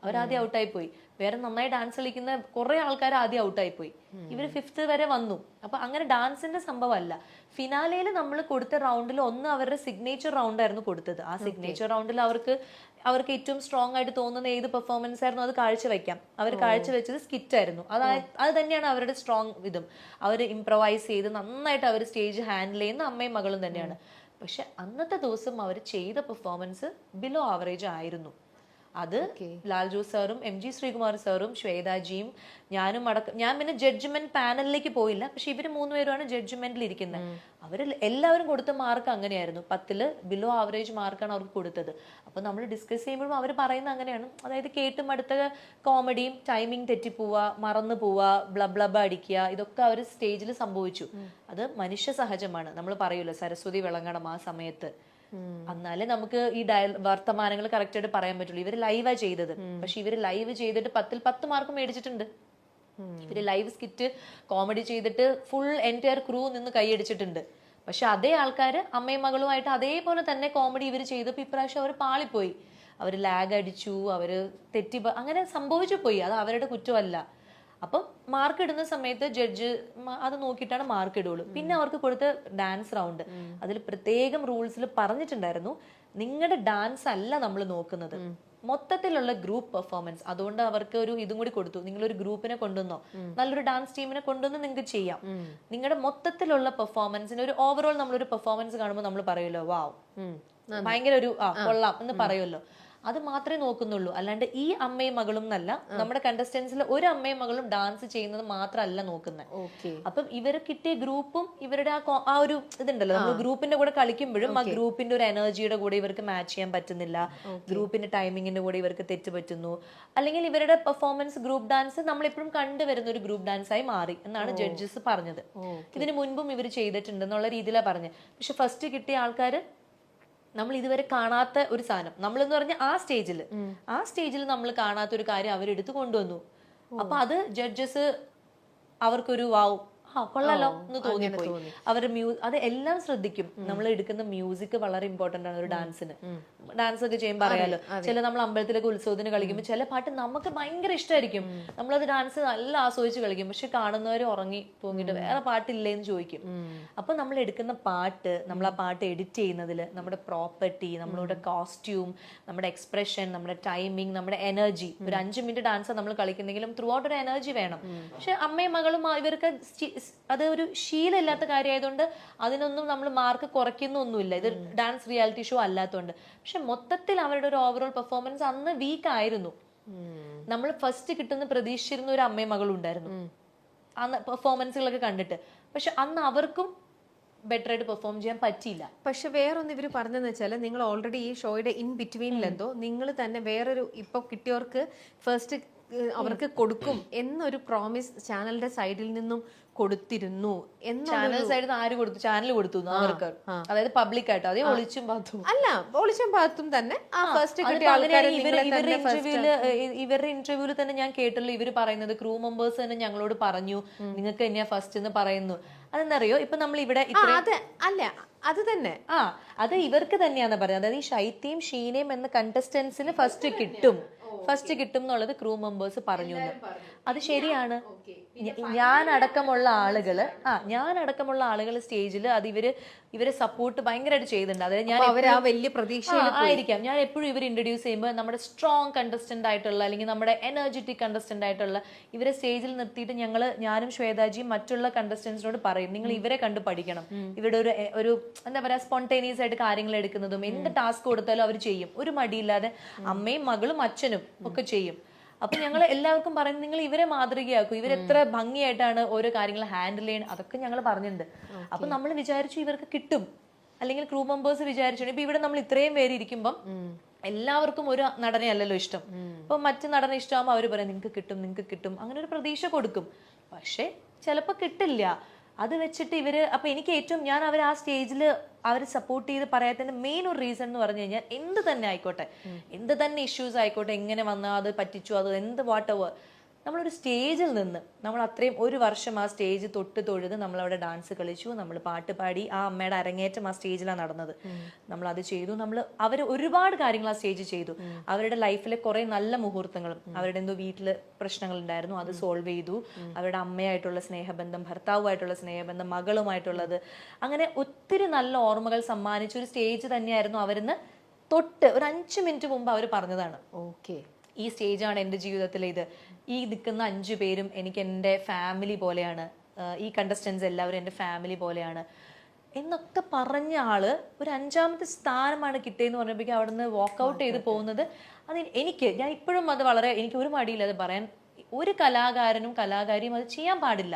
അവരാദ്യം ഔട്ടായി പോയി. വേറെ നന്നായി ഡാൻസ് കളിക്കുന്ന കുറെ ആൾക്കാർ ആദ്യം ഔട്ടായി പോയി. ഇവര് 5th വരെ വന്നു. അപ്പൊ അങ്ങനെ ഡാൻസിന്റെ സംഭവമല്ല. ഫിനാലയിൽ നമ്മൾ കൊടുത്ത റൗണ്ടിൽ ഒന്ന് അവരുടെ സിഗ്നേച്ചർ റൗണ്ട് ആയിരുന്നു കൊടുത്തത്. ആ സിഗ്നേച്ചർ റൗണ്ടിൽ അവർക്ക് ഏറ്റവും സ്ട്രോങ് ആയിട്ട് തോന്നുന്ന ഏത് പെർഫോമൻസ് ആയിരുന്നു അത് കാഴ്ചവെക്കാം. അവർ കാഴ്ചവെച്ചത് സ്കിറ്റ് ആയിരുന്നു. അത് തന്നെയാണ് അവരുടെ സ്ട്രോങ് ഇതും. അവർ ഇംപ്രവൈസ് ചെയ്ത് നന്നായിട്ട് അവർ സ്റ്റേജ് ഹാൻഡിൽ ചെയ്യുന്ന അമ്മയും മകളും തന്നെയാണ്. പക്ഷെ അന്നത്തെ ദിവസം അവർ ചെയ്ത പെർഫോമൻസ് ബിലോ ആവറേജ് ആയിരുന്നു. അത് ലാൽ ജോസ് സാറും MG ശ്രീകുമാർ സാറും ശ്വേതാജിയും ഞാനും ഞാൻ പിന്നെ ജഡ്ജ്മെന്റ് പാനലിലേക്ക് പോയില്ല. പക്ഷെ ഇവര് 3 പേരുമാണ് ജഡ്ജ്മെന്റിൽ ഇരിക്കുന്നത്. അവര് എല്ലാവരും കൊടുത്ത മാർക്ക് അങ്ങനെയായിരുന്നു. 10ൽ ബിലോ ആവറേജ് മാർക്കാണ് അവർക്ക് കൊടുത്തത്. അപ്പൊ നമ്മൾ ഡിസ്കസ് ചെയ്യുമ്പോഴും അവർ പറയുന്നത് അങ്ങനെയാണ്. അതായത് കേട്ടും അടുത്ത കോമഡിയും ടൈമിങ് തെറ്റിപ്പോവുക, മറന്നു പോവുക, ബ്ലബ്ലബ അടിക്കുക, ഇതൊക്കെ അവർ സ്റ്റേജിൽ സംഭവിച്ചു. അത് മനുഷ്യ സഹജമാണ്. നമ്മൾ പറയൂല്ലോ സരസ്വതി വിളങ്ങണം ആ സമയത്ത്. എന്നാലേ നമുക്ക് ഈ വർത്തമാനങ്ങൾ കറക്റ്റ് ആയിട്ട് പറയാൻ പറ്റുള്ളൂ. ഇവര് ലൈവാ ചെയ്തത്. പക്ഷെ ഇവര് ലൈവ് ചെയ്തിട്ട് 10ൽ 10 മാർക്ക് മേടിച്ചിട്ടുണ്ട്. ഇവര് ലൈവ് സ്കിറ്റ് കോമഡി ചെയ്തിട്ട് ഫുൾ എൻറ്റയർ ക്രൂ നിന്ന് കൈയടിച്ചിട്ടുണ്ട്. പക്ഷെ അതേ ആൾക്കാര് അമ്മയും മകളുമായിട്ട് അതേപോലെ തന്നെ കോമഡി ഇവർ ചെയ്തപ്പോൾ ഇപ്രാവശ്യം അവർ പാളിപ്പോയി. അവര് ലാഗ് അടിച്ചു, അവര് അങ്ങനെ സംഭവിച്ചു പോയി. അത് അവരുടെ കുറ്റമല്ല. അപ്പം മാർക്ക് ഇടുന്ന സമയത്ത് ജഡ്ജ് അത് നോക്കിയിട്ടാണ് മാർക്ക് ഇടുള്ളൂ. പിന്നെ അവർക്ക് കൊടുത്ത ഡാൻസ് റൗണ്ട് അതിൽ പ്രത്യേകം റൂൾസിൽ പറഞ്ഞിട്ടുണ്ടായിരുന്നു, നിങ്ങളുടെ ഡാൻസ് അല്ല നമ്മൾ നോക്കുന്നത്, മൊത്തത്തിലുള്ള ഗ്രൂപ്പ് പെർഫോമൻസ്. അതുകൊണ്ട് അവർക്ക് ഒരു ഇതും കൂടി കൊടുത്തു, നിങ്ങളൊരു ഗ്രൂപ്പിനെ കൊണ്ടുവന്നോ, നല്ലൊരു ഡാൻസ് ടീമിനെ കൊണ്ടുവന്ന് നിങ്ങൾക്ക് ചെയ്യാം. നിങ്ങളുടെ മൊത്തത്തിലുള്ള പെർഫോമൻസിന് ഒരു ഓവറോൾ നമ്മളൊരു പെർഫോമൻസ് കാണുമ്പോൾ നമ്മൾ പറയുമല്ലോ വാവ് ഭയങ്കര ഒരു കൊള്ളാം എന്ന് പറയുമല്ലോ. അത് മാത്രമേ നോക്കുന്നുള്ളൂ. അല്ലാണ്ട് ഈ അമ്മയും മകളും എന്നല്ല, നമ്മുടെ കണ്ടസ്റ്റൻസിൽ ഒരു അമ്മയും മകളും ഡാൻസ് ചെയ്യുന്നത് മാത്രമല്ല നോക്കുന്നത്. അപ്പം ഇവർ കിട്ടിയ ഗ്രൂപ്പും ഇവരുടെ ആ ഒരു ഇതുണ്ടല്ലോ, നമ്മൾ ഗ്രൂപ്പിന്റെ കൂടെ കളിക്കുമ്പോഴും ആ ഗ്രൂപ്പിന്റെ ഒരു എനർജിയുടെ കൂടെ ഇവർക്ക് മാച്ച് ചെയ്യാൻ പറ്റുന്നില്ല, ഗ്രൂപ്പിന്റെ ടൈമിങ്ങിന്റെ കൂടെ ഇവർക്ക് തെറ്റ് പറ്റുന്നു, അല്ലെങ്കിൽ ഇവരുടെ പെർഫോമൻസ് ഗ്രൂപ്പ് ഡാൻസ് നമ്മളെപ്പോഴും കണ്ടുവരുന്ന ഒരു ഗ്രൂപ്പ് ഡാൻസ് ആയി മാറി എന്നാണ് ജഡ്ജസ് പറഞ്ഞത്. ഇതിനു മുൻപും ഇവർ ചെയ്തിട്ടുണ്ട് എന്നുള്ള രീതിയിലാണ് പറഞ്ഞത്. പക്ഷെ ഫസ്റ്റ് കിട്ടിയ ആൾക്കാർ നമ്മൾ ഇതുവരെ കാണാത്ത ഒരു സാധനം, നമ്മളെന്ന് പറഞ്ഞ ആ സ്റ്റേജിൽ നമ്മൾ കാണാത്ത ഒരു കാര്യം അവരെടുത്ത് കൊണ്ടുവന്നു. അപ്പൊ അത് ജഡ്ജസ് അവർക്കൊരു വാവ് കൊള്ളാലോ എന്ന് തോന്നിപ്പോയി. അവരുടെ അത് എല്ലാം ശ്രദ്ധിക്കും. നമ്മൾ എടുക്കുന്ന മ്യൂസിക് വളരെ ഇമ്പോർട്ടന്റ് ആണ് ഒരു ഡാൻസിന്. ഡാൻസ് ഒക്കെ ചെയ്യുമ്പോൾ അറിയാലോ, ചില നമ്മൾ അമ്പലത്തിലൊക്കെ ഉത്സവത്തിന് കളിക്കുമ്പോൾ ചില പാട്ട് നമുക്ക് ഭയങ്കര ഇഷ്ടമായിരിക്കും, നമ്മളത് ഡാൻസ് നല്ല ആസ്വദിച്ച് കളിക്കും. പക്ഷെ കാണുന്നവർ ഉറങ്ങി തൂങ്ങിട്ട് വേറെ പാട്ടില്ലേന്ന് ചോദിക്കും. അപ്പൊ നമ്മൾ എടുക്കുന്ന പാട്ട്, നമ്മൾ ആ പാട്ട് എഡിറ്റ് ചെയ്യുന്നതിൽ നമ്മുടെ പ്രോപ്പർട്ടി, നമ്മളുടെ കോസ്റ്റ്യൂം, നമ്മുടെ എക്സ്പ്രഷൻ, നമ്മുടെ ടൈമിങ്, നമ്മുടെ എനർജി, ഒരു 5 മിനിറ്റ് ഡാൻസ് നമ്മൾ കളിക്കുന്നെങ്കിലും ത്രൂ ഔട്ട് ഒരു എനർജി വേണം. പക്ഷെ അമ്മയും മകളും ഇവർക്ക് അത് ഒരു ശീലമില്ലാത്ത കാര്യമായതുകൊണ്ട് അതിനൊന്നും നമ്മൾ മാർക്ക് കുറയ്ക്കുന്നൊന്നുമില്ല. ഇത് ഡാൻസ് റിയാലിറ്റി ഷോ അല്ലാത്തതുകൊണ്ട്. പക്ഷെ മൊത്തത്തിൽ അവരുടെ ഒരു ഓവറോൾ പെർഫോമൻസ് അന്ന് വീക്ക് ആയിരുന്നു. നമ്മൾ ഫസ്റ്റ് കിട്ടുന്ന പ്രതീക്ഷിച്ചിരുന്ന ഒരു അമ്മയും മകളും ഉണ്ടായിരുന്നു അന്ന് പെർഫോമൻസുകളൊക്കെ കണ്ടിട്ട്. പക്ഷെ അന്ന് അവർക്കും ബെറ്റർ ആയിട്ട് പെർഫോം ചെയ്യാൻ പറ്റിയില്ല. പക്ഷെ വേറൊന്ന് ഇവർ പറഞ്ഞതെന്ന് വെച്ചാൽ, നിങ്ങൾ ഓൾറെഡി ഈ ഷോയുടെ ഇൻ ബിറ്റ്വീനിലെന്തോ നിങ്ങൾ തന്നെ വേറൊരു ഇപ്പൊ കിട്ടിയവർക്ക് ഫസ്റ്റ് അവർക്ക് കൊടുക്കും എന്നൊരു പ്രോമിസ് ചാനലിന്റെ സൈഡിൽ നിന്നും കൊടുത്തിരുന്നു. ചാനൽ സൈഡിൽ ആര് കൊടുത്തു? ചാനൽ കൊടുത്തു അവർക്ക്, അതായത് പബ്ലിക് ആയിട്ട്. അതേ ഒളിച്ചും പാത്തും അല്ല, ഒളിച്ചും പാത്തും തന്നെ ആ ഫസ്റ്റ് കിട്ടിയ ആൾക്കാരെ ഇവരുടെ ഇന്റർവ്യൂവിൽ തന്നെ ഞാൻ കേട്ടല്ലോ ഇവര് പറയുന്നത്, ക്രൂ മെമ്പേഴ്സ് തന്നെ ഞങ്ങളോട് പറഞ്ഞു നിങ്ങൾക്ക് തന്നെയാ ഫസ്റ്റ് എന്ന് പറയുന്നു. അതെന്തറിയോ, ഇപ്പൊ നമ്മൾ ഇവിടെ അല്ല അത് തന്നെ അത് ഇവർക്ക് തന്നെയാന്ന് പറയുന്നത്. അതായത് ഈ ശൈത്യയും ഷീനയും എന്ന കണ്ടസ്റ്റൻസിന് ഫസ്റ്റ് കിട്ടും എന്നുള്ളത് ക്രൂ മെമ്പേഴ്സ് പറഞ്ഞു. അത് ശരിയാണ്. ഞാനടക്കമുള്ള ആളുകള് സ്റ്റേജിൽ അത് ഇവരെ സപ്പോർട്ട് ഭയങ്കരമായിട്ട് ചെയ്യുന്നുണ്ട്. അതായത് ഞാൻ വലിയ പ്രതീക്ഷ ആയിരിക്കാം. ഞാൻ എപ്പോഴും ഇവർ ഇൻട്രൊഡ്യൂസ് ചെയ്യുമ്പോൾ നമ്മുടെ സ്ട്രോങ് കണ്ടസ്റ്റന്റ് ആയിട്ടുള്ള അല്ലെങ്കിൽ നമ്മുടെ എനർജറ്റിക് കണ്ടസ്റ്റന്റ് ആയിട്ടുള്ള ഇവരെ സ്റ്റേജിൽ നിർത്തിയിട്ട് ഞാനും ശ്വേതാജിയും മറ്റുള്ള കണ്ടസ്റ്റൻസിനോട് പറയും, നിങ്ങൾ ഇവരെ കണ്ടു പഠിക്കണം. ഇവരുടെ ഒരു എന്താ പറയാ സ്പോണ്ടേനിയസ് ആയിട്ട് കാര്യങ്ങൾ എടുക്കുന്നതും എന്ത് ടാസ്ക് കൊടുത്താലും അവർ ചെയ്യും, ഒരു മടിയില്ലാതെ. അമ്മയും മകളും അച്ഛനും ഒക്കെ ചെയ്യും. അപ്പൊ ഞങ്ങൾ എല്ലാവർക്കും പറയുന്നത്, നിങ്ങൾ ഇവരെ മാതൃകയാക്കും, ഇവരെത്ര ഭംഗിയായിട്ടാണ് ഓരോ കാര്യങ്ങൾ ഹാൻഡിൽ ചെയ്യുന്നത്, അതൊക്കെ ഞങ്ങൾ പറഞ്ഞിട്ടുണ്ട്. അപ്പൊ നമ്മൾ വിചാരിച്ചു ഇവർക്ക് കിട്ടും, അല്ലെങ്കിൽ ക്രൂ മെമ്പേഴ്സ് വിചാരിച്ചു. ഇപ്പൊ ഇവിടെ നമ്മൾ ഇത്രയും പേര് ഇരിക്കുമ്പം എല്ലാവർക്കും ഒരു നടനെ അല്ലല്ലോ ഇഷ്ടം. അപ്പൊ മറ്റു നടനെ ഇഷ്ടമാകുമ്പോൾ അവര് പറയും നിങ്ങൾക്ക് കിട്ടും, അങ്ങനെ ഒരു പ്രതീക്ഷ കൊടുക്കും. പക്ഷെ ചിലപ്പോ കിട്ടില്ല. അത് വെച്ചിട്ട് അപ്പൊ എനിക്ക് ഏറ്റവും ഞാൻ അവർ ആ സ്റ്റേജിൽ അവർ സപ്പോർട്ട് ചെയ്ത് പറയാത്തതിന്റെ മെയിൻ ഒരു റീസൺ എന്ന് പറഞ്ഞു കഴിഞ്ഞാൽ, എന്ത് തന്നെ ആയിക്കോട്ടെ, എന്ത് തന്നെ ഇഷ്യൂസ് ആയിക്കോട്ടെ, എങ്ങനെ വന്നാൽ അത് പറ്റിച്ചു, അത് എന്ത് വാട്ട് എവർ, നമ്മളൊരു സ്റ്റേജിൽ നിന്ന് നമ്മൾ അത്രയും ഒരു വർഷം ആ സ്റ്റേജ് തൊട്ട് തൊഴുത് നമ്മളവിടെ ഡാൻസ് കളിച്ചു, നമ്മൾ പാട്ട് പാടി, ആ അമ്മയുടെ അരങ്ങേറ്റം ആ സ്റ്റേജിലാണ് നടന്നത്. നമ്മൾ അത് ചെയ്തു. അവർ ഒരുപാട് കാര്യങ്ങൾ ആ സ്റ്റേജ് ചെയ്തു. അവരുടെ ലൈഫിലെ കുറെ നല്ല മുഹൂർത്തങ്ങളും, അവരുടെ എന്തോ വീട്ടില് പ്രശ്നങ്ങൾ ഉണ്ടായിരുന്നു, അത് സോൾവ് ചെയ്തു. അവരുടെ അമ്മയായിട്ടുള്ള സ്നേഹബന്ധം, ഭർത്താവുമായിട്ടുള്ള സ്നേഹബന്ധം, മകളുമായിട്ടുള്ളത്, അങ്ങനെ ഒത്തിരി നല്ല ഓർമ്മകൾ സമ്മാനിച്ച ഒരു സ്റ്റേജ് തന്നെയായിരുന്നു. അവരിന്ന് തൊട്ട് ഒരു 5 മിനിറ്റ് മുമ്പ് അവർ പറഞ്ഞതാണ്, ഓക്കെ, ഈ സ്റ്റേജാണ് എൻ്റെ ജീവിതത്തിലെ ഇത്, ഈ നിൽക്കുന്ന 5 പേരും എനിക്ക് എൻ്റെ ഫാമിലി പോലെയാണ്, ഈ കണ്ടസ്റ്റൻസ് എല്ലാവരും എൻ്റെ ഫാമിലി പോലെയാണ് എന്നൊക്കെ പറഞ്ഞ ആള് ഒരു 5ാമത്തെ സ്ഥാനമാണ് കിട്ടിയെന്ന് പറഞ്ഞപ്പോഴേക്കും അവിടെ നിന്ന് വാക്കൗട്ട് ചെയ്ത് പോകുന്നത്. അത് ഞാൻ ഇപ്പോഴും അത് വളരെ, എനിക്ക് ഒരു മടിയില്ല അത് പറയാൻ. ഒരു കലാകാരനും കലാകാരിയും അത് ചെയ്യാൻ പാടില്ല.